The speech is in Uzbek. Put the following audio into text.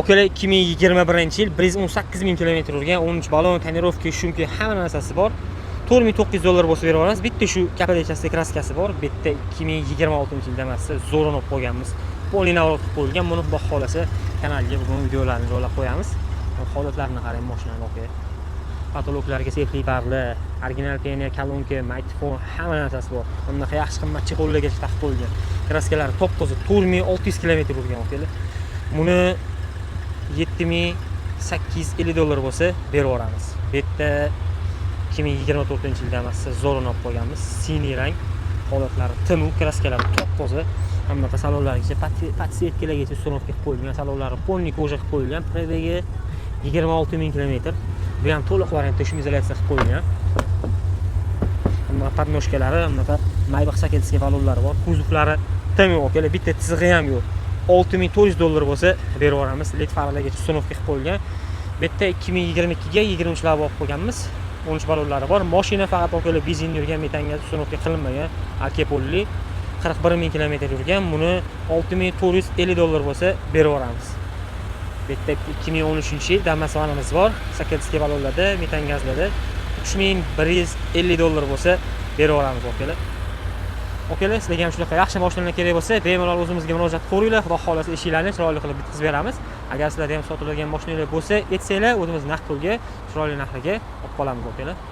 Okalar 2021-yil 118 ming kilometr yurgan, 13 balon, tonirovka, shumka, hamma narsasi bor. 4900 dollar bo'lsa berib yuboramiz. Bitta shu kapalechasida kraskasi bor. Bitta 2026-yilda emas, zo'rini olib qo'yganmiz. Polinavrot qilib qo'yilgan. Buni xudo xolasa kanalga bugun videolarni joylab qo'yamiz. Holatlarini qarang, mashinani o'qi. Patologlarga safety barlar, original pioner kolonka, mikrofon, hamma narsasi bor. Bunaqa yaxshi qimmatchi qo'llargacha taqib qo'yilgan. Kraskalari top-toza 4800 kilometr yurgan o'qiylar. Buni 7850 dollar bo'lsa berib yuboramiz. Bu yerda 2024-yilda emas, zo'rini olib qo'yganmiz. Siniy rang, holatlari tinu, kraskalari top-toza. Hamma salonlargacha, podsetkalargacha uстановka qilib qo'yilgan, salonlari polniy koja qilib qo'yilgan. Probegi 26000 kilometr. Bu ham to'liq variantda shum izolyatsiya qilib qo'yilgan. Hamma podnoshkalari, hamma Maybach saketskiy balonlari bor. Kuzovlari tinu, o'klar, bitta chizig'i ham yo'q. 6400 dollar bo'lsa berib yuboramiz. LED farlargacha uстановka qilib qo'yilgan. Bu yerda 2022 ga 23 lab olib qo'yganmiz. 13 balonlari bor. Mashina faqat o'klar benzin yurgan, metanga uстановka qilinmagan. Alkepolli 41000 kilometr yurgan. Buni 6450 dollar bo'lsa berib yuboramiz. Bu yerda 2013-yil Damas vanimiz bor. Saketskiy balonlarda, metan gazlarda 3150 dollar bo'lsa berib yuboramiz o'klar. Okalar, sizlarga ham shunaqa yaxshi mashinalar kerak bo'lsa, bemalol o'zimizga murojaat qilinglar. Xudo xolasa eshiklarni chiroyli qilib bitkazib beramiz. Agar sizlarda ham sotiladigan mashinalar bo'lsa, aytsanglar, o'zimiz naqd pulga, chiroyli narxga olib qolamiz, okalar.